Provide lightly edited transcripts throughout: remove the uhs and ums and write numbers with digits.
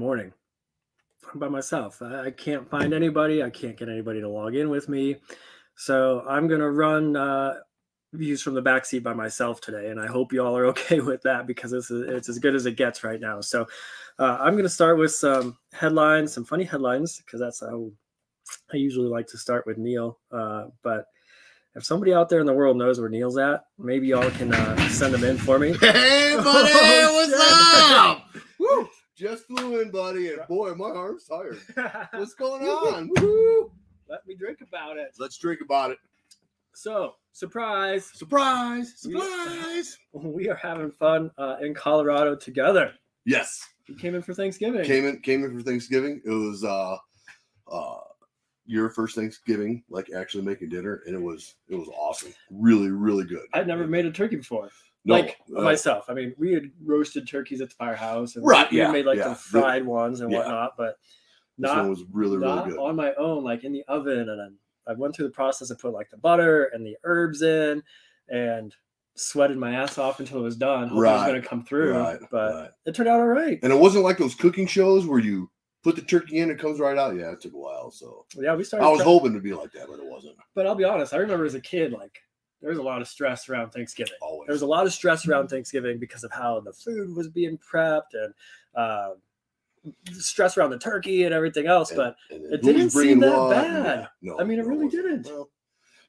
morning. I'm by myself. I can't find anybody. I can't get anybody to log in with me. So I'm going to run views from the backseat by myself today. And I hope you all are okay with that because it's as good as it gets right now. So I'm going to start with some headlines, some funny headlines, because that's how I usually like to start with Neil. But if somebody out there in the world knows where Neil's at, maybe y'all can send them in for me. Hey, buddy, what's up? Woo! Just flew in, buddy, and boy, my arm's tired. What's going on? Woo! Let me drink about it. Let's drink about it. So, surprise. We are having fun in Colorado together. Yes. You came in for Thanksgiving. Came in for Thanksgiving. It was your first Thanksgiving, like actually making dinner, and it was awesome. Really, really good. I'd never made a turkey before. No, myself. I mean, we had roasted turkeys at the firehouse, and we made the fried ones and whatnot, but this one was really good. On my own, like in the oven, and then I went through the process of putting like the butter and the herbs in, and sweated my ass off until it was done. Hoping it was going to come through, but it turned out all right. And it wasn't like those cooking shows where you put the turkey in, it comes right out. Yeah, it took a while. So yeah, we started. I was hoping to be like that, but it wasn't. But I'll be honest, I remember as a kid, like there was a lot of stress around Thanksgiving. Always. There was a lot of stress around Thanksgiving because of how the food was being prepped and stress around the turkey and everything else. But it didn't seem that bad. No, I mean, it really didn't. Well,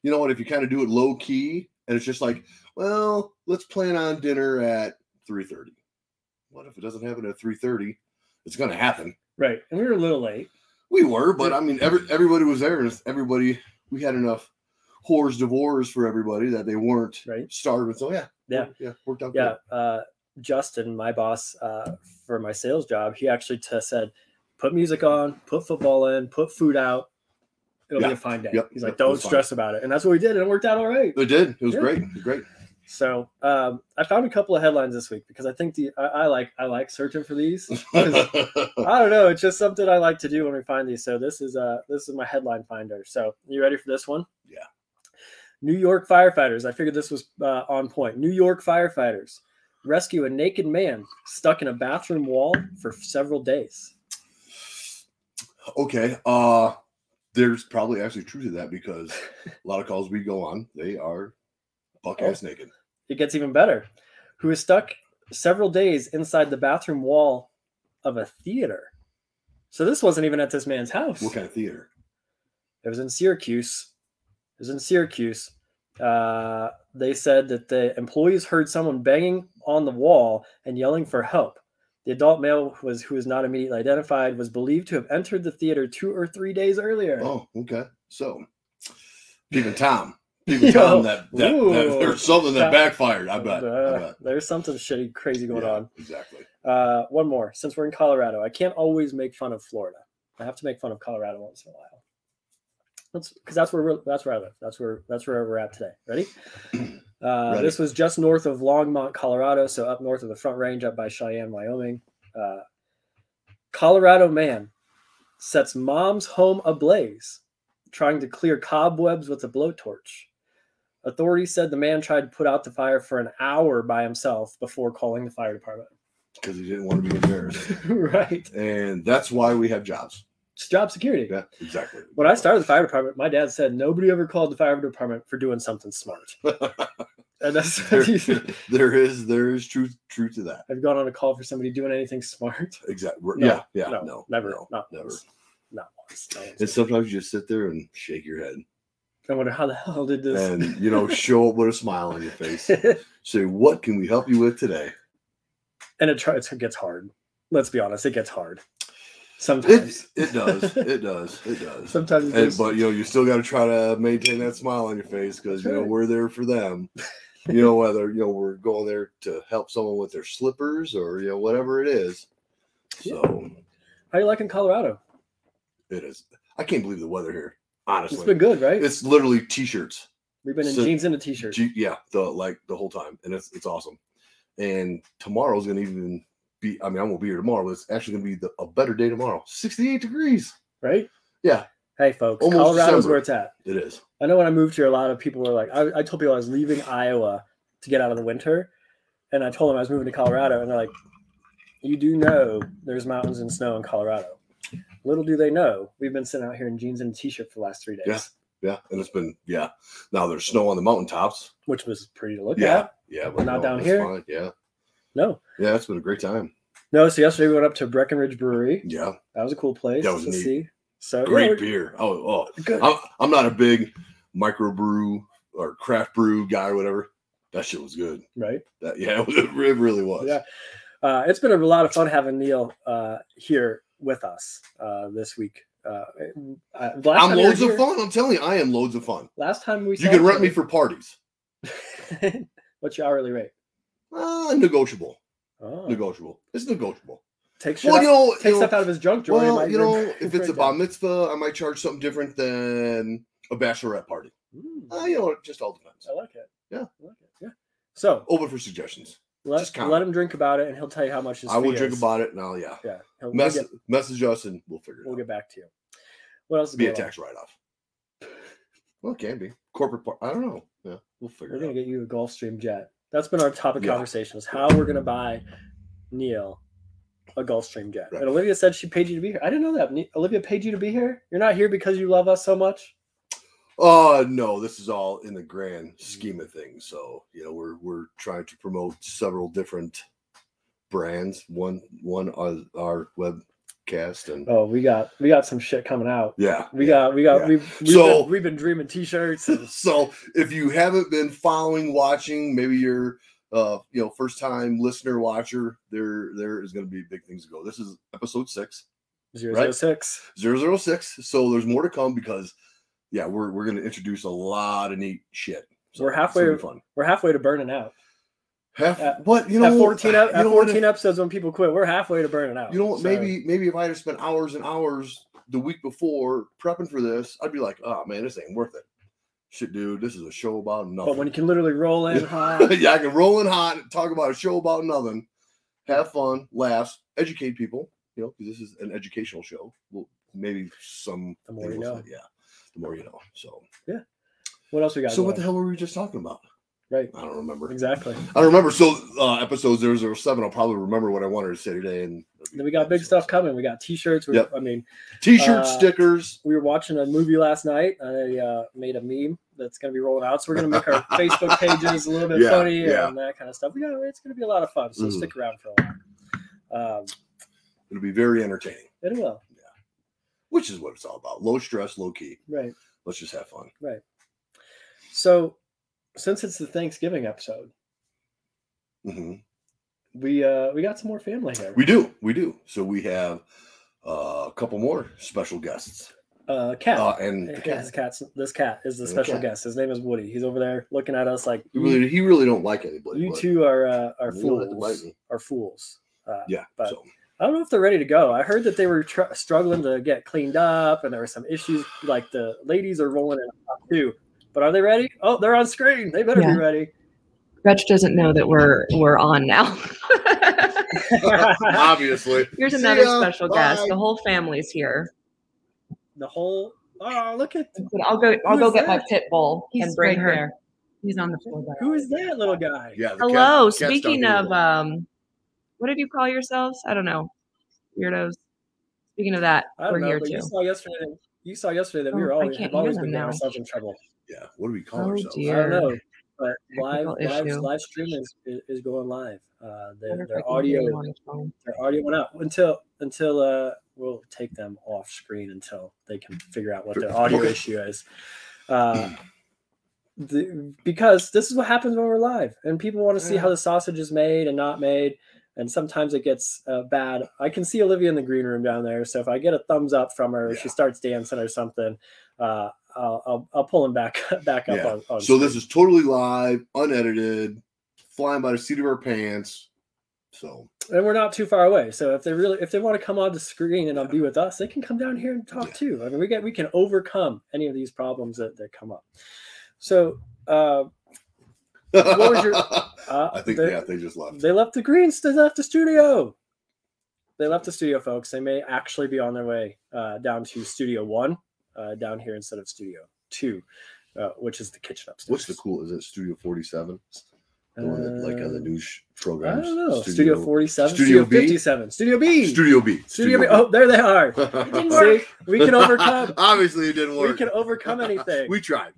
you know what? If you kind of do it low key, and it's just like, well, let's plan on dinner at 3:30. What if it doesn't happen at 3:30? It's going to happen. Right. And we were a little late. We were, but I mean, everybody was there. And we had enough whores divorce for everybody that they weren't starving. So yeah, worked out good. Justin, my boss for my sales job, he actually said, put music on, put football in, put food out. It'll be a fine day. He's like, don't stress about it. And that's what we did. And it worked out all right. It did. It was great. It was great. So I found a couple of headlines this week because I think I like searching for these. I don't know. It's just something I like to do when we find these. So this is my headline finder. So you ready for this one? Yeah. New York firefighters. I figured this was on point. New York firefighters rescue a naked man stuck in a bathroom wall for several days. Okay. There's probably actually truth to that because a lot of calls we go on, they are buck-ass naked. It gets even better. Who is stuck several days inside the bathroom wall of a theater. So this wasn't even at this man's house. What kind of theater? It was in Syracuse. They said that the employees heard someone banging on the wall and yelling for help. The adult male who was not immediately identified was believed to have entered the theater 2 or 3 days earlier. Oh, okay. So, Peeping Tom, that there's something that backfired. I bet. There's something shitty, crazy going on. Exactly. One more. Since we're in Colorado, I can't always make fun of Florida. I have to make fun of Colorado once in a while. Because that's where I live. That's where we're at today. Ready? This was just north of Longmont, Colorado, so up north of the Front Range, up by Cheyenne, Wyoming. Colorado man sets mom's home ablaze, trying to clear cobwebs with a blowtorch. Authorities said the man tried to put out the fire for an hour by himself before calling the fire department. Because he didn't want to be embarrassed. Right. And that's why we have jobs. It's job security. Yeah, exactly. When I started the fire department, my dad said nobody ever called the fire department for doing something smart. And that's there is truth to that. I've gone on a call for somebody doing anything smart. Exactly. No, No, never. No, not never. Once. Not once. And sometimes you just sit there and shake your head. I wonder how the hell did this? And show up with a smile on your face. Say, what can we help you with today? And it gets hard. Let's be honest, it gets hard. Sometimes it does. It does. Sometimes, but you still got to try to maintain that smile on your face because we're there for them. Whether we're going there to help someone with their slippers or whatever it is. So, how you liking Colorado? It is. I can't believe the weather here. Honestly, it's been good, right? It's literally t-shirts. We've been in jeans and a t-shirt. The whole time, and it's awesome. And tomorrow's gonna even be. I mean, I won't be here tomorrow, but it's actually gonna be a better day tomorrow. 68 degrees. Right? Yeah. Hey, folks, Almost Colorado's December. where it's at. It is. I know when I moved here, a lot of people were like, I told people I was leaving Iowa to get out of the winter, and I told them I was moving to Colorado, and they're like, you do know there's mountains and snow in Colorado. Little do they know, we've been sitting out here in jeans and a t-shirt for the last 3 days. Yeah, and it's been Now there's snow on the mountaintops, which was pretty to look at. Yeah, but not down here. Fine. Yeah, no. Yeah, it's been a great time. No, so yesterday we went up to Breckenridge Brewery. Yeah, that was a cool place that was to neat. see. So great beer. Oh, good. I'm not a big microbrew or craft brew guy or whatever. That shit was good. Right? It really was. Yeah. It's been a lot of fun having Neil here with us this week. I'm loads of fun. I'm telling you, I am loads of fun. Last time you can rent me for parties. What's your hourly rate? Negotiable. Negotiable. It's negotiable. Take stuff out of his junk drawer. Well, if it's a bar mitzvah, I might charge something different than a bachelorette party. It just all depends. I like it. Yeah. I like it. Yeah. So open for suggestions. Let him drink about it, and he'll tell you how much his fee is. I will drink about it, and I'll message us, and we'll figure it out. We'll get back to you. What else? Be a tax write-off. Well, it can be corporate. I don't know. Yeah, we'll figure it out. We're gonna get you a Gulfstream jet. That's been our topic conversation: is how we're gonna buy Neil a Gulfstream jet. Right. And Olivia said she paid you to be here. I didn't know that. Olivia paid you to be here. You're not here because you love us so much. No, this is all in the grand scheme of things. So, we're trying to promote several different brands. One our webcast, and we got some shit coming out. Yeah. We've been dreaming t-shirts. And... So if you haven't been following, watching, maybe you're first time listener, watcher, there is going to be big things to go. This is episode 6. 006. 006. So there's more to come because we're going to introduce a lot of neat shit. So we're halfway to burning out. At 14 episodes when people quit, we're halfway to burning out. You know what? So, maybe if I had spent hours and hours the week before prepping for this, I'd be like, oh man, this ain't worth it. Shit, dude, this is a show about nothing. But when you can literally roll in hot. I can roll in hot and talk about a show about nothing. Have fun, laughs, educate people, because this is an educational show. Well, maybe some the more you know. The more you know. So yeah. What else we got? So what the hell were we just talking about? Right. I don't remember. Exactly. I don't remember. So episode 007, I'll probably remember what I wanted to say today. And then we got big stuff coming. We got t-shirts. T-shirts, stickers. We were watching a movie last night. I made a meme that's going to be rolling out. So we're going to make our Facebook pages a little bit funny and that kind of stuff. It's going to be a lot of fun. So stick around for a while. It'll be very entertaining. It will. Yeah. Which is what it's all about. Low stress, low key. Right. Let's just have fun. Right. So since it's the Thanksgiving episode, we got some more family here. We do. So we have a couple more special guests. Cat. And the cat. This cat is the special guest. His name is Woody. He's over there looking at us like he really don't like anybody. You two are fools. Are fools. But so. I don't know if they're ready to go. I heard that they were struggling to get cleaned up, and there were some issues. Like the ladies are rolling in too. But are they ready? Oh, they're on screen. They better be ready. Gretch doesn't know that we're on now. Obviously. Here's another special guest. The whole family's here. Oh, look at. I'll go get my pit bull and bring her. There. He's on the floor. Who is that little guy? Yeah. Hello. Speaking of, what did you call yourselves? I don't know. Weirdos. Speaking of that, we're here too. You saw yesterday that we were always been getting ourselves in trouble. Yeah. What do we call ourselves? Dear. I don't know. But live stream is going live. Their audio went out until we'll take them off screen until they can figure out what their audio issue is. Because this is what happens when we're live, and people want to see how the sausage is made and not made. And sometimes it gets bad. I can see Olivia in the green room down there. So if I get a thumbs up from her, she starts dancing or something. I'll pull him back up on So screen. This is totally live, unedited, flying by the seat of our pants. So and we're not too far away. So if they want to come on the screen and be with us, they can come down here and talk too. I mean, we can overcome any of these problems that come up. So what was your? I think they just left. They left the greens. They left the studio. They left the studio, folks. They may actually be on their way down to Studio 1, down here instead of Studio 2, which is the kitchen upstairs. What's the cool? Is it Studio 47? The one that, like, on the news programs. I don't know. Studio 47? Studio B? 57. Studio B! Studio B. Studio B. Oh, there they are. It didn't See, work. we can overcome. Obviously, it didn't work. We can overcome anything. We tried.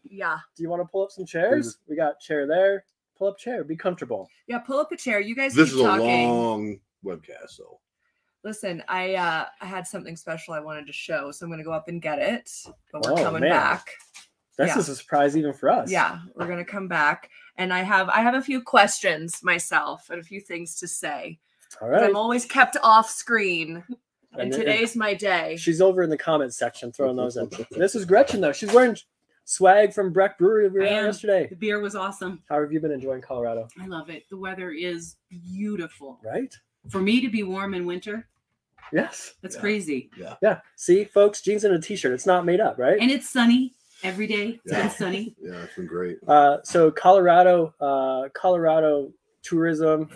Yeah. Do you want to pull up some chairs? We got chair there. Pull up chair. Be comfortable. Yeah, pull up a chair. You guys This keep is talking. a long webcast, so. Listen, I had something special I wanted to show, so I'm gonna go up and get it. But we're Oh, coming man. back. This is a surprise even for us. Yeah, we're gonna come back, and I have a few questions myself and a few things to say. All right. I'm always kept off screen, and And- today's my day. She's over in the comments section throwing those in. This is Gretchen, though. She's wearing swag from Breck Brewery we were I at am. yesterday. The beer was awesome. How have you been enjoying Colorado? I love it. The weather is beautiful. Right? For me to be warm in winter, Yes. that's Yeah. crazy. Yeah. See, folks, jeans and a t-shirt. It's not made up, right? And it's sunny every day. It's Yeah. been sunny. Yeah, it's been great. So Colorado tourism,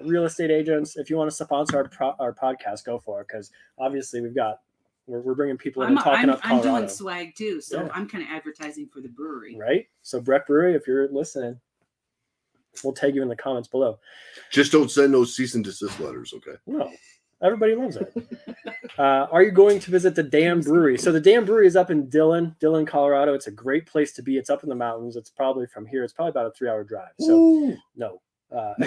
real estate agents. If you want to sponsor our podcast, go for it. Because obviously we're bringing people in and talking up I'm Colorado, doing swag too, so Yeah. I'm kind of advertising for the brewery. right? So Breck Brewery, if you're listening, we'll tag you in the comments below. Just don't send those cease and desist letters, okay? No, everybody loves it. Are you going to visit the Dam Brewery? So the Dam Brewery is up in Dillon, Colorado. It's a great place to be. It's up in the mountains. It's probably from here. It's probably about a 3-hour drive. So Ooh. no. Not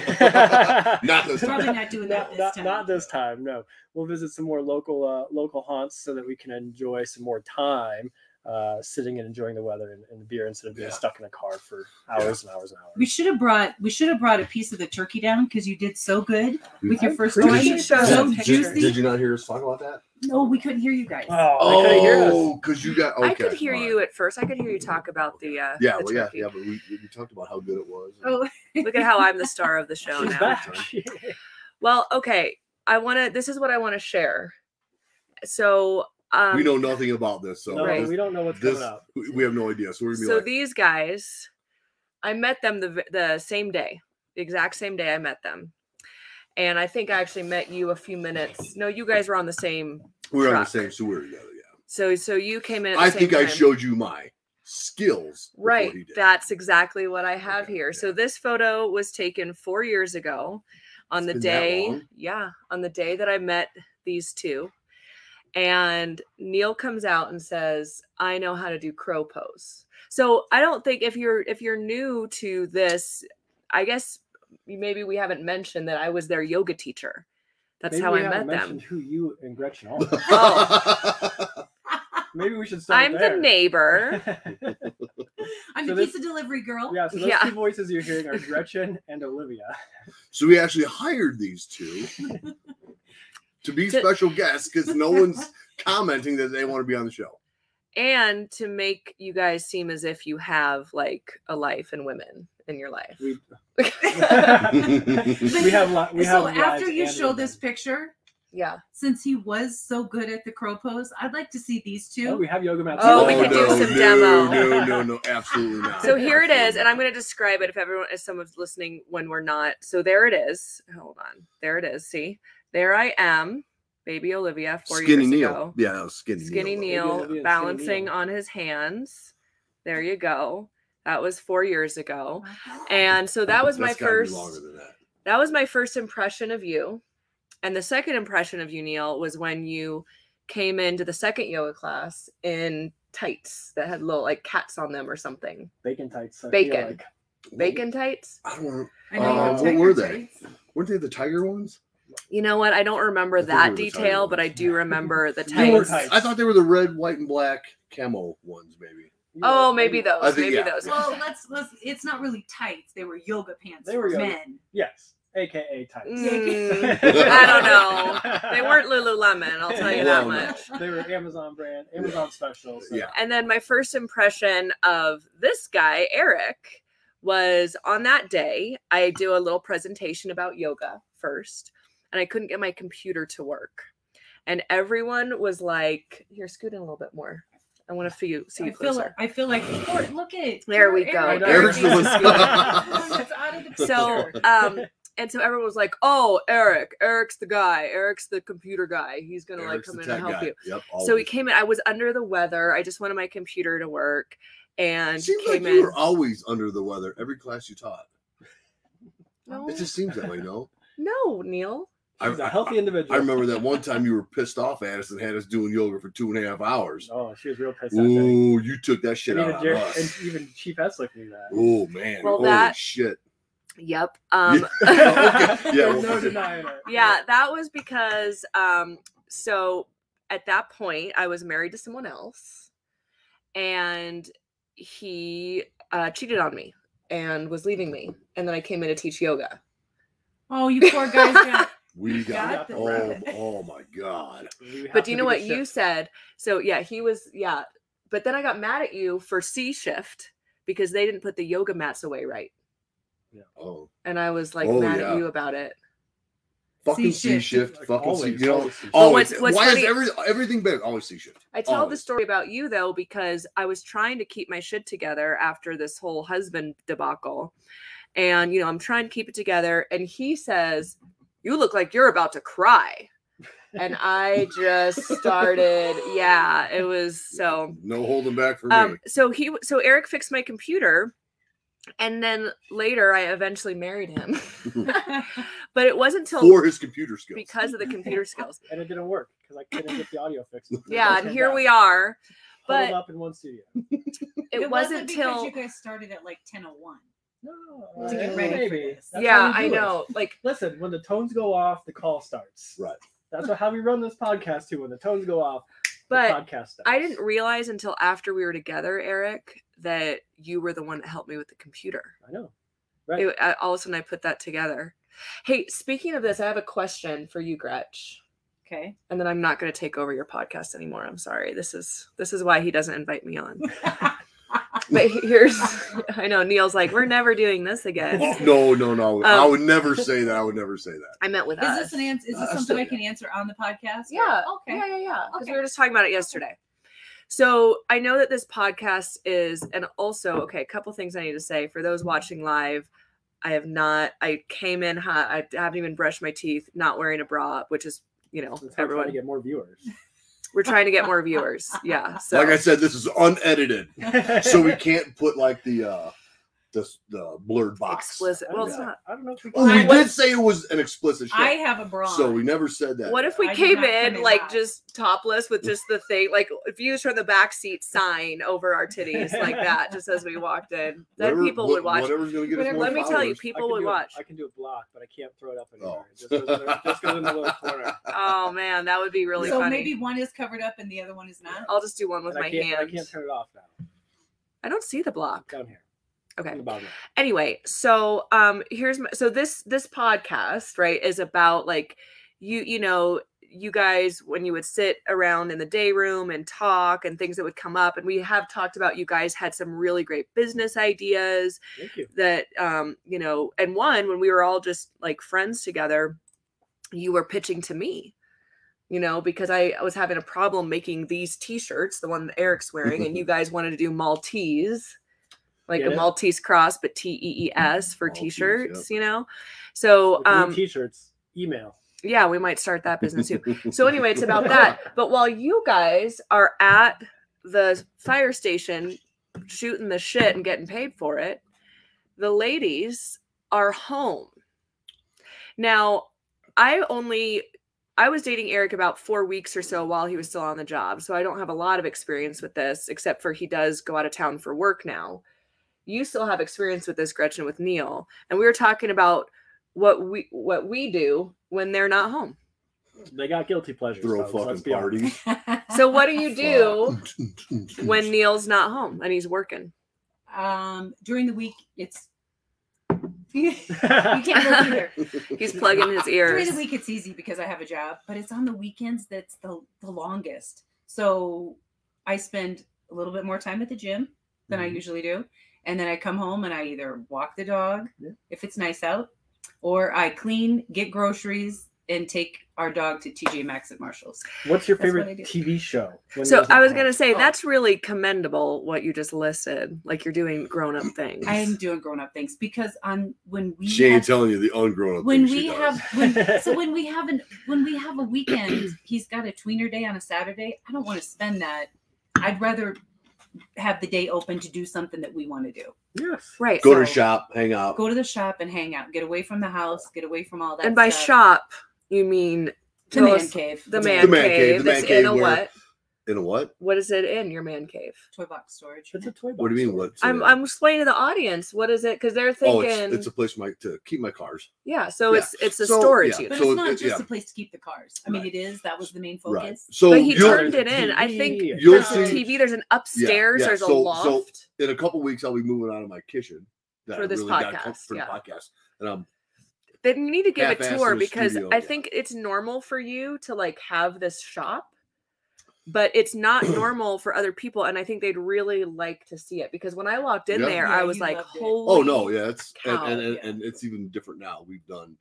this Probably time. not doing that this time. Not this time. No, we'll visit some more local haunts so that we can enjoy some more time sitting and enjoying the weather and the beer instead of being stuck in a car for hours and hours and hours. We should have brought a piece of the turkey down because you did so good with your first appreciate one. you showing So that juicy. Did you not hear us talk about that? No, we couldn't hear you guys. Oh, I couldn't hear us. Oh, because you got. Okay, I could hear all right. you at first. I could hear you talk about the Yeah, the well, yeah, turkey. but we talked about how good it was. Oh, Look at how I'm the star of the show She's now. back. Well, okay. This is what I want to share. So we know nothing about this, so No, Right. we don't know what's coming up. we have no idea. So we're gonna be So like, these guys, I met them the same day, the exact same day I met them. And I think I actually met you a few minutes. No, you guys were on the same we're on the truck. same, so we're together. Yeah. So you came in at the I same think time. I showed you my skills. before Right. he did. That's exactly what I have Okay, here. yeah. So this photo was taken 4 years ago on It's the been that day. long? Yeah. On the day that I met these two. And Neil comes out and says, I know how to do crow pose. So I don't think if you're new to this, I guess maybe we haven't mentioned that I was their yoga teacher. That's Maybe how we I haven't met mentioned them. who you and Gretchen are. Oh. Maybe we should start I'm there. the neighbor. I'm So the this- pizza delivery girl. Yeah, so those Yeah. two voices you're hearing are Gretchen and Olivia. So we actually hired these two to be special guests because no one's commenting that they want to be on the show. And to make you guys seem as if you have like a life and women in your life. We But- have we have so after lives you and show women. this picture, Yeah. since he was so good at the crow pose, I'd like to see these two. Oh, we have yoga mats. Oh, we too. could do some demo. No, absolutely not. So here it is, Absolutely and I'm not. going to describe it if someone's listening when we're not. So there it is. Hold on. There it is. See? There I am, baby Olivia, 4 Skinny years Neil. ago. Yeah, that was Skinny, Skinny Neil. Neil Olivia and Skinny balancing Neil. on his hands. There you go. That was 4 years ago. And so that was my That's gotta be first longer than that. that was my first impression of you. And the second impression of you, Neil, was when you came into the second yoga class in tights that had little like cats on them or something. Bacon tights. I feel Bacon. like. Bacon tights? I don't know. I know you have what tiger were they? tights. Weren't they the tiger ones? You know what? I don't remember I think they that were the tiger detail, but I ones. do remember the They were tights. tights. I thought they were the red, white, and black camo ones, maybe. Oh, maybe those. I think- Maybe yeah. those. Well, let's. It's not really tights. They were yoga pants They were for yoga. men. Yes, AKA tights. Mm, I don't know. They weren't Lululemon, I'll tell you that Well, no. much. They were Amazon brand, Amazon special. So. Yeah. And then my first impression of this guy, Eric, was on that day. I do a little presentation about yoga first, and I couldn't get my computer to work. And everyone was like, here, scoot in a little bit more. I want to see you closer. I feel like look at it. There we Poor go. Eric. Eric's the one- It's out of the So, picture. and so everyone was like, "Oh, Eric's the guy. Eric's the computer guy. He's gonna Eric's come the in and tech help guy. you." Yep, So he always. came in. I was under the weather. I just wanted my computer to work, and Seems came like you in. were always under the weather every class you taught. No, It just seems that way, no, Neil. She's a healthy individual. I remember that one time you were pissed off at us and had us doing yoga for 2.5 hours. Oh, she was real pissed that day. Ooh, you took that shit And out even, on us. and even Chief Hesslick knew that. Oh man, Well, holy that- shit. Yep. Okay. There's Yeah, no well, denying it. Yeah, that was because so at that point I was married to someone else, and he cheated on me and was leaving me, and then I came in to teach yoga. Oh, you poor guys got. we got got the- oh my god. We have But to do you know be what the you shift. said? So yeah, he was but then I got mad at you for C shift because they didn't put the yoga mats away right. Oh, And I was like Oh, mad yeah. at you about it. fucking C C shift, Like, fucking C. always, You know, always C shift. always. what's Why funny- is everything big? Always C shift. I tell the Always. story about you though because I was trying to keep my shit together after this whole husband debacle. And I'm trying to keep it together, and he says, "You look like you're about to cry." And I just started, it was so No holding back for me. so Eric fixed my computer, and then later I eventually married him. But it wasn't until For his computer skills. because of the computer skills. And it didn't work because I couldn't get the audio fixed. Yeah, and here we are. Huddled But up in one studio. it wasn't because till you guys started at like 10:01. No, To get ready for maybe. this. That's yeah, how we I do it. know. Like Listen, when the tones go off, the call starts. Right. That's how we run this podcast too. When the tones go off, But the podcast starts. I didn't realize until after we were together, Eric, that you were the one that helped me with the computer. I know. Right. All of a sudden, I put that together. Hey, speaking of this, I have a question for you, Gretch. Okay. And then I'm not going to take over your podcast anymore. I'm sorry. This is why he doesn't invite me on. But I know Neil's like, we're never doing this again. Oh, no. I would never say that. I would never say that. I meant with Is us. this an answer? Is this I something I still- can answer on the podcast? Yeah. Okay. Yeah. Because Okay. we were just talking about it yesterday. So I know that this podcast is, and also, okay, a couple things I need to say for those watching live. I came in hot. I haven't even brushed my teeth, not wearing a bra, which is, It's hard trying everyone. to get more viewers. We're trying to get more viewers. Yeah. So Like I said, this is unedited, so we can't put like the blurred box. explicit. Well, it's Yeah. not. I don't know if we Oh, we can. did say it was an explicit show, I have a bra. so we never said that. What if we I did came not come in in like hot. just topless with just the thing, like views from the back seat sign over our titties like that, just as we walked in? Then people would watch. Whatever's gonna get us Whatever- more Let me tell you, followers. people would watch. I can do a block, but I can't throw it up anymore. Oh. It just goes in the little corner. Oh man, that would be really so funny. maybe one is covered up and the other one is not. I'll just do one with And my I can't hand. turn it off now. I don't see the block. Down here. Okay. On the bottom. Anyway, so this podcast, right, is about like you guys when you would sit around in the day room and talk and things that would come up, and we have talked about you guys had some really great business ideas Thank you. that and one when we were all just like friends together, you were pitching to me. Because I was having a problem making these t-shirts, the one that Eric's wearing, and you guys wanted to do Maltese, like Get a it? Maltese cross, but TEES for Maltese, t-shirts, So, If you need t-shirts, email. yeah, we might start that business too. So anyway, it's about that. But while you guys are at the fire station shooting the shit and getting paid for it, the ladies are home. Now, I was dating Eric about 4 weeks or so while he was still on the job. So I don't have a lot of experience with this, except for he does go out of town for work now. You still have experience with this, Gretchen, with Neil. And we were talking about what we do when they're not home. They got guilty pleasures. Throw folks, let's fucking be honest. parties. So what do you do Fuck. when Neil's not home and he's working? During the week, it's you can't look either. He's plugging his During ears. the week, it's easy because I have a job, but it's on the weekends that's the longest. So I spend a little bit more time at the gym than I Mhm. usually do. And then I come home and I either walk the dog Yeah. if it's nice out, or I clean, get groceries, and take our dog to TJ Maxx at Marshall's. What's your That's what favorite I do. TV show? when So Neil's I at was home? going to say, Oh. that's really commendable what you just listed. Like you're doing grown up things. I am doing grown up things because when we She ain't have- telling you the ungrown up when things we she does. have when we have a weekend, he's got a tweener day on a Saturday. I don't want to spend that. I'd rather have the day open to do something that we want to do. Yes. Right. Go to the shop, hang out. Go to the shop and hang out. Get away from the house. Get away from all that. And by stuff. shop, you mean The man cave. The man cave. The man That's cave in a where- what? In a what? What is it in your man cave? Toy box storage. It's a toy box. What do you mean? store. What? I'm explaining to the audience what is it because they're Oh, thinking it's a place to keep my cars. yeah. So Yeah. it's a So, storage yeah. unit. But So it's not just yeah. a place to keep the cars. I mean, Right. it is. That was the main Right. focus. So But he you'll- turned it in. I think You'll there's a see- TV. There's an upstairs. yeah. There's a So- loft. in a couple weeks, I'll be moving out of my kitchen that For I this really got podcast, for yeah. the podcast, and I'm Then you need to give a half-assed tour in the because studio, I yeah. think it's normal for you to like have this shop, but it's not normal for other people. And I think they'd really like to see it because when I walked in Yeah. there, Yeah, I was you like, loved it. holy. oh no, yeah, it's cow, and yeah. it's even different now. We've done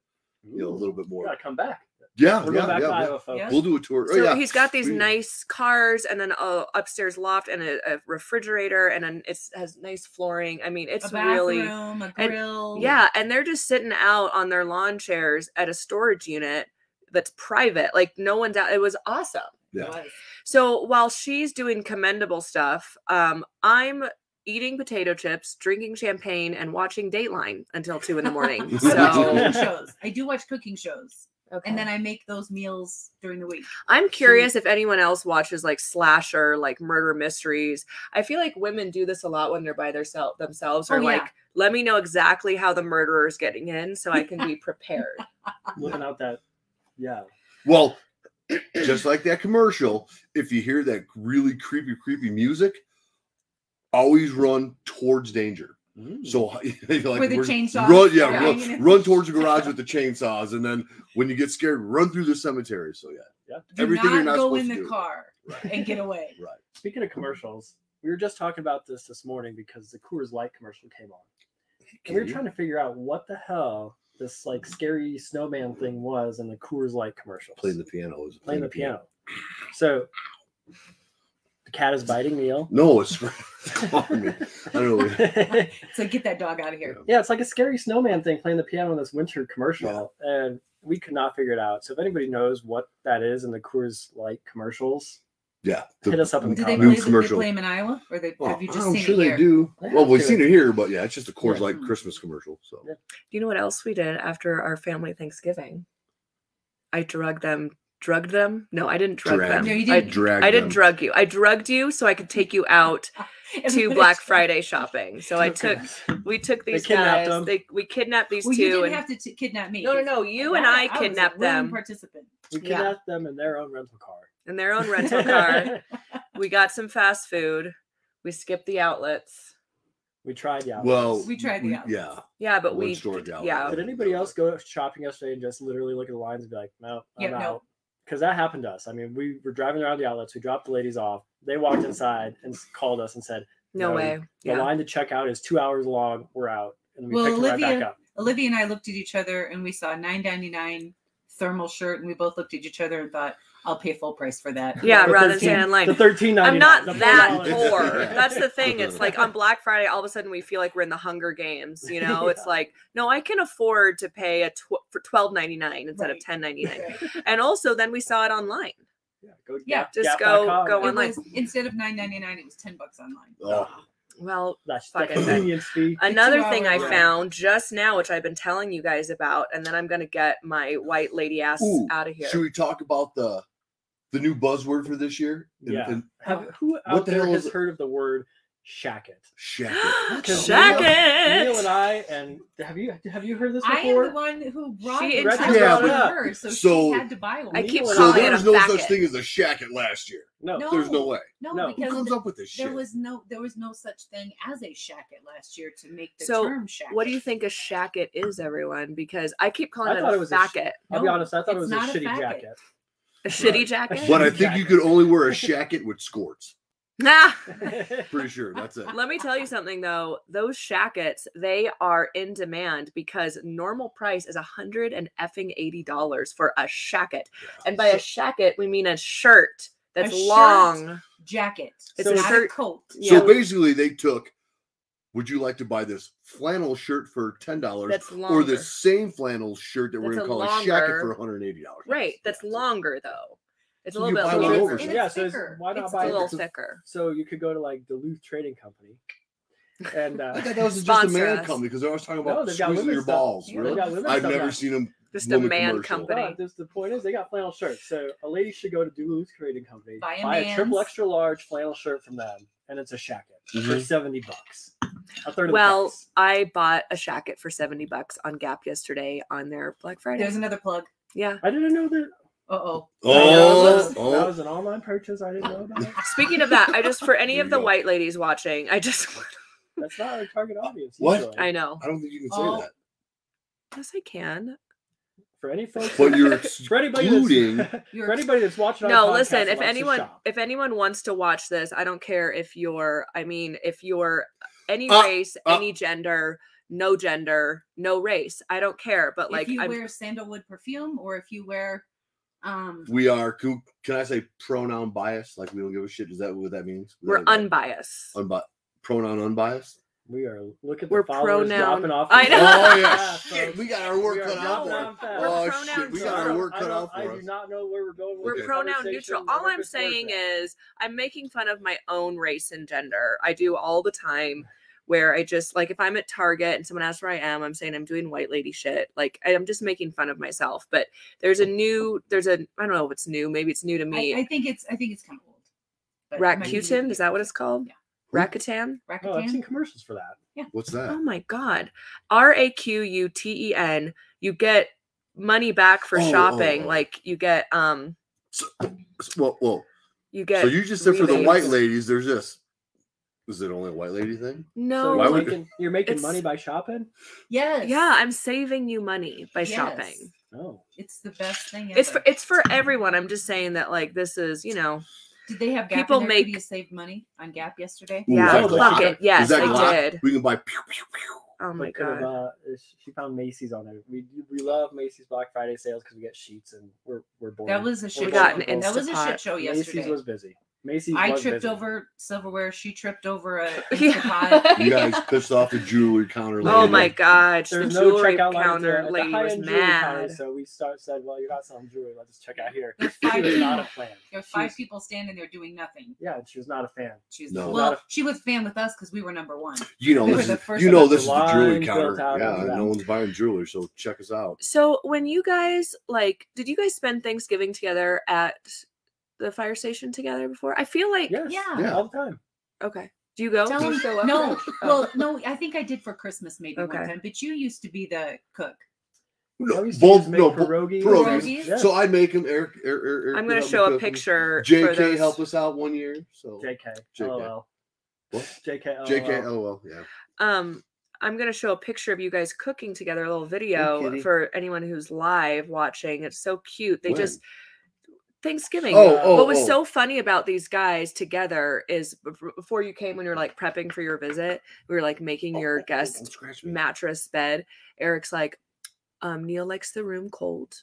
a Ooh, little bit we more. gotta come back. Yeah, We're yeah, going back yeah, to yeah. Iowa, folks. Yeah. We'll do a tour. So oh, yeah. he's got these We- nice cars and then a upstairs loft and a refrigerator and then it has nice flooring. I mean, it's A bathroom, really a and- grill. yeah, and they're just sitting out on their lawn chairs at a storage unit that's private. Like no one's out. It was awesome. It Yeah. was. So while she's doing commendable stuff, I'm eating potato chips, drinking champagne, and watching Dateline until 2 a.m. I watch So cooking shows. I do watch cooking shows. okay. And then I make those meals during the week. I'm curious if anyone else watches like slasher, like murder mysteries. I feel like women do this a lot when they're by themselves, or Oh, yeah. like, let me know exactly how the murderer is getting in so I can be prepared. Looking out that, yeah. Well, just like that commercial, if you hear that really creepy music, always run towards danger. Mm. So you're like, With the we're- chainsaws run, yeah, going. run towards the garage with the chainsaws, and then when you get scared, run through the cemetery. So yeah, Do everything you're not not go supposed in to the do. car Right. and get away. Right. Speaking of commercials, we were just talking about this morning because the Coors Light commercial came on. And we were trying to figure out what the hell this like scary snowman thing was in the Coors Light commercials. Playing the piano. Playing the piano. So the cat is biting Neil. No, it's calling me. I don't know. So get that dog out of here. Yeah, it's like a scary snowman thing playing the piano in this winter commercial, and we could not figure it out. So if anybody knows what that is in the Coors Light commercials, Yeah. hit us up in the Do they New comments. play, commercial. they play them in Iowa? Or they, Oh, have you just I'm seen sure it they here? do. They Well, have we've to. seen it here, but yeah, it's just a Coors Yeah. Light Christmas commercial. So Yeah. Do you know what else we did after our family Thanksgiving? I drugged them. No, I didn't drug Drag them. No, you I, didn't. drag. I didn't them. drug you. I drugged you so I could take you out to Everybody- Black Friday shopping. So I Okay. we took these kidnapped guys. them. We kidnapped these Well, you two. didn't And have to kidnap me. no. You and I was a kidnapped willing them Participant. We Yeah. kidnapped them in their own rental car. in their own rental car. We got some fast food. We skipped the outlets. We tried, yeah. Well, We tried the outlets. yeah. Yeah, but One we store outlet. yeah. Did anybody else go shopping yesterday and just literally look at the lines and be like, no, I'm Yeah, no. out? Because that happened to us. I mean, we were driving around the outlets. We dropped the ladies off. They walked inside and called us and said, no way. The Yeah. line to check out is 2 hours long. We're out. And we Well, picked them right back Olivia- up. Olivia and I looked at each other and we saw a $9.99 thermal shirt, and we both looked at each other and thought, "I'll pay full price for that." Yeah, The rather than 13 stand in line. The $13.99. I'm not the that $4. poor. That's the thing. It's like on Black Friday, all of a sudden we feel like we're in the Hunger Games. You know, it's Yeah. like, no, I can afford to pay for $12.99 instead of Right. $10.99. And also, then we saw it online. Yeah, go Yeah, just go It online. was, instead of $9.99, it was $10 online. Oh, Well, That's Fuck the it. convenience fee. another 2 thing I hour ride. found just now, which I've been telling you guys about, and then I'm gonna get my white lady ass Ooh, out of here. should we talk about the new buzzword for this year? Yeah. Who What out the there hell has is it? heard of the word shack it? Shack it. 'Cause Shack Neil and it. I, and have you heard this I am before? the one who brought She it introduced to it. her, so So- she had to buy one. I keep Neil and So calling it there a was no such facket. thing as a shack it last year. No. No. There's no way. No, No. Who because comes up with this shit? there was no such thing as a shacket last year to make the So, term shacket. What do you think a shacket is, everyone? Because I keep calling I it thought a it was a facket. I'll be No, honest, I thought it it's was a not a shitty facket. jacket. A shitty Right. jacket? But I think you could only wear a shacket with skirts. Nah. Pretty sure that's it. Let me tell you something though. Those shackets, they are in demand because normal price is $180 for a shacket. And by a shacket, we mean a shirt that's A shirt. long. jacket? It's It's a not shirt. a coat. Yeah. So basically, they took. Would you like to buy this flannel shirt for $10, That's or longer. this same flannel shirt that we're That's going to a call a shacket longer- for $180? Right. That's Yeah. longer though. It's a So little you bit buy one thicker. over, And Yeah, it's so thicker. why not It's buy It's a little it? thicker. So you could go to like Duluth Trading Company, and I thought that was just a Sponsor man us. company because they're always talking No, about they've got squeezing women's your stuff. balls. Yeah, Really? they've got women's I've stuff never now. seen them. Just a man company. But the point is, they got flannel shirts. So a lady should go to Duluth Trading Company, Buy a buy a triple man's. extra large flannel shirt from them, and it's a shacket for Mhm. $70, a third of the Well, price. I bought a shacket for $70 on Gap yesterday on their Black Friday. There's another plug. Yeah. I didn't know that. Uh-oh. that Oh, was an online purchase. I didn't know about. Speaking of that, I just for any There of you the go. white ladies watching, I just That's not our target audience. What? Usually. I know. I don't think you can say Oh. that. Yes, I can. For any folks, But you're for anybody excluding. that's, for anybody that's watching our No, podcast listen, and if likes to anyone shop. wants to watch this, I don't care if you're any Uh, race, any gender, no race. I don't care. But like if you I'm wear sandalwood perfume or if you wear We are. Can I say pronoun biased? Like we don't give a shit. Is that what that means? we're unbiased. Pronoun unbiased. We are look at We're the followers pronoun- dropping off. I know. Oh yeah, fast, shit. folks. We got our work We are cut out dropping for off us. fast. We're Oh pronoun shit, we got neutral. our work cut out I for do us. not know where we're going with We're this pronoun conversation neutral. or All I'm if it's worth saying it. is I'm making fun of my own race and gender. I do all the time where I just like if I'm at Target and someone asks where I am, I'm saying I'm doing white lady shit. Like I'm just making fun of myself. But there's a I don't know if it's new, maybe it's new to me. I think it's kind of old. But I might be Rakuten, using is that what it's called? Yeah. Rakuten? Oh, I've seen Rakuten. commercials for that. What's that? Oh my god. RAQUTEN. You get money back for shopping. oh. Like you get Whoa. you get So you just said for the rebates. white ladies, there's this. Is it only a white lady thing? No. So Why you're would- making It's- money by shopping? Yes. Yeah, I'm saving you money by Yes. shopping. Oh, It's the best thing ever. It's for everyone. I'm just saying that like this is, Did they have Gap people in there? make- Could you save money on Gap yesterday? Ooh, yeah, is that fuck Glock? it. Yes, Is that I Glock? did. We can buy. Pew, pew, pew. Oh my but could god. have, she found Macy's on there. We love Macy's Black Friday sales because we get sheets and we're bored. That was a We're shit We bored got show. an people. That was a Instapot. shit show yesterday. Macy's was busy. Macy's I was tripped busy. over silverware. She tripped over a Yeah. Instapot. You guys pissed off the jewelry counter. Oh lady. my gosh, the There's no jewelry checkout line counter at the lady was high-end jewelry counter, mad. so we said, well, you're not selling jewelry. Let's just check out here. There's She five was not people. a fan. There were She 5 was- people standing there doing nothing. Yeah, she was not a fan. She's No. well, she was a fan with us because we were number 1. You know We were this the is first you know one. this is the jewelry Line counter. built out Yeah, of that. no one's buying jewelry, so check us out. So when you guys did you guys spend Thanksgiving together at the fire station together before? I feel like Yes, Yeah. all the time. okay. Do you go? Tell Do you them- show up no, for it? well, no, I think I did for Christmas maybe Okay. one time. But you used to be the cook. I used to just make bo- pierogies. pierogies. Yeah. So I'd make them. Eric I'm would gonna help show me a cook 'em. picture for JK those. helped us out one year. So JK. JK. LOL. What? JK. LOL. JK. Oh well, yeah. I'm gonna show a picture of you guys cooking together, a little video kitty. for anyone who's live watching. It's so cute. They When? just Thanksgiving. Oh, What was so funny about these guys together is before you came when you were like prepping for your visit, we were like making your Don't guest scratch me. mattress bed. Eric's like, Neil likes the room cold.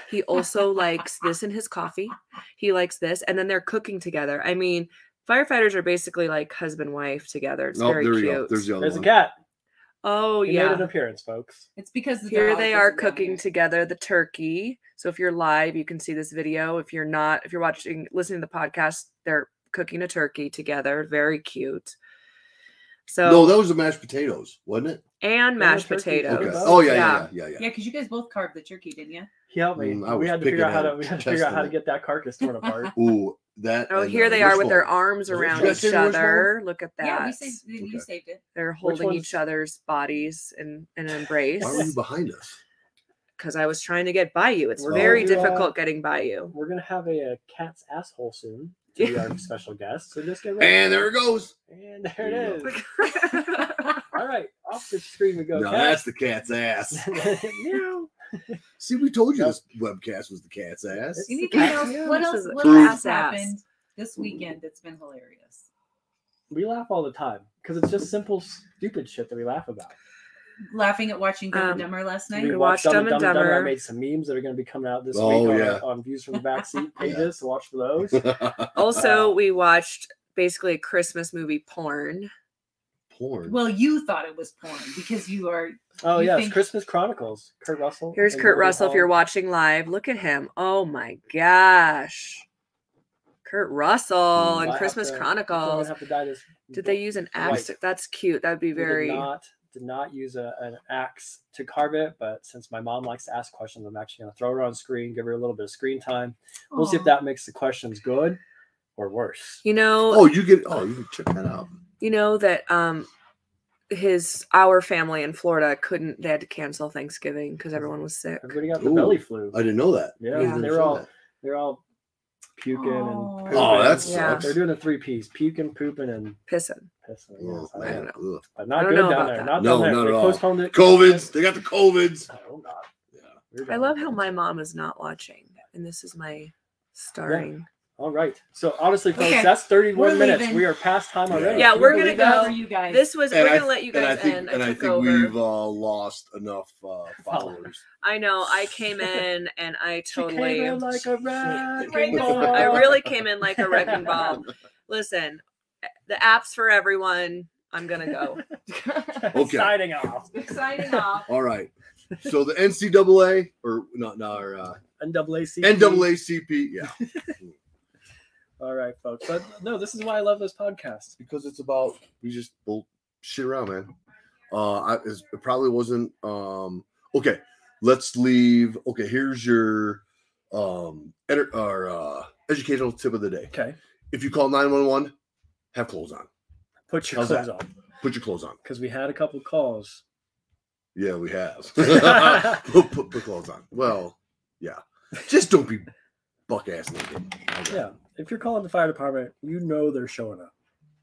He also likes this in his coffee. He likes this. And then they're cooking together. I mean, firefighters are basically like husband wife together. It's Oh, very there you cute. go. There's the other There's a one. cat. Oh He yeah. made an appearance, folks. It's because the Here dog they are isn't down cooking here. together the turkey. So if you're live, you can see this video. If you're not, if you're listening to the podcast, they're cooking a turkey together. Very cute. So No, those are mashed potatoes, wasn't it? and mashed turkey. potatoes. Okay. both. Oh yeah, Yeah. yeah. Yeah, because you guys both carved the turkey, didn't you? He helped me. I We was had to figure out picking how at to it, figure out how to testing get that carcass torn apart. Ooh, that. Oh, and, here they are with their wishbone. arms Is it around just each in wishbone? other. Look at that. Yeah, you Okay. saved it. They're holding one's- each other's bodies in an embrace. Why were you behind us? Because I was trying to get by you. It's We're very gonna do, difficult getting by you. We're gonna have a cat's asshole soon to be our special guest. So just get ready. And there it goes. And there it There is. All right, off the screen we go. No, cat. that's the cat's ass. Meow. See, we told you this webcast was the cat's ass. It's Anything the cat's else? meow. What This else? is a What Proof. else happened this weekend that's been hilarious? We laugh all the time because it's just simple, stupid shit that we laugh about. Laughing at watching Dumb and Dumber last night. We watched Dumb and I Dumber. made some memes that are going to be coming out this Oh, week yeah. on Views from the Backseat pages. So watch for those. Also, we watched basically a Christmas movie porn. Porn. Well, you thought it was porn because you are. Oh You yes, think- Christmas Chronicles. Kurt Russell. Here's and Kurt Lily Russell. If you're Hall. watching live, look at him. Oh my gosh. Kurt Russell and I have Christmas to- Chronicles. I have to dye this. Did they use an axe? white. That's cute. That'd be We very. did not use an axe to carve it, but since my mom likes to ask questions, I'm actually going to throw her on screen, give her a little bit of screen time. We'll see if Aw. that makes the questions good or worse. You know. Oh, you can check that out. You know that our family in Florida couldn't. They had to cancel Thanksgiving because everyone was sick. Everybody got the Ooh. belly flu. I didn't know that. Yeah, Yeah. they're all puking and Oh. pooping. Oh, that Yeah. sucks. They're doing the 3 Ps: puking, pooping, and Pissing. pissing. Oh, Yes, I man. know. Ugh. But I not don't good know down about there. that. Not No, down there. not They at all. postponed it. COVIDs. They got the COVIDs. I hope not. Yeah. We're I down love there. how my mom is not watching, and this is my starring. All right. So honestly, folks, Okay. that's 31 We're minutes. leaving. We are past time already. Yeah, Can you we're gonna believe go. that? For you guys. This was. And We're I- gonna let you and guys I think, in. and I took think over. we've lost enough followers. I know. I came in and I She totally. came in like a wrecking Wrecking ball. ball. I really came in like a wrecking ball. Listen, the app's for everyone. I'm gonna go. Okay. Signing off. Signing off. All right. So the NCAA or not our NAACP. NAACP, yeah, All right, folks. But no, this is why I love this podcast. because it's about we just shit around, man. It probably wasn't okay. Let's leave. Okay, here's your educational tip of the day. Okay. If you call 911, have clothes on. Put your How's clothes that? on. Put your clothes on. Because we had a couple calls. Yeah, we have. put clothes on. Well, yeah. Just don't be buck ass naked. Okay. Yeah. If you're calling the fire department, you know they're showing up.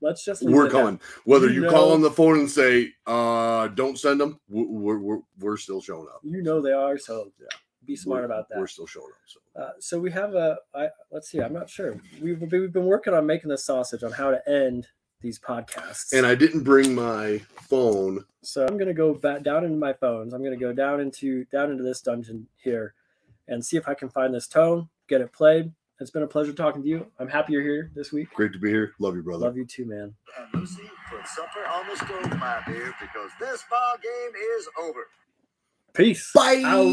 Let's just leave We're it at that. coming. Whether You you call know- on the phone and say, "Don't send them," we're still showing up. You know they are, so Yeah. be smart about that. We're still showing up. So we have let's see, I'm not sure. We've been working on making the sausage on how to end these podcasts. And I didn't bring my phone. So I'm gonna go back down into my phones. I'm gonna go down into this dungeon here and see if I can find this tone, get it played. It's been a pleasure talking to you. I'm happy you're here this week. Great to be here. Love you, brother. Love you too, man. And Lucy, put supper on the stove, my dear, because this ball game is over. Peace. Bye. Out.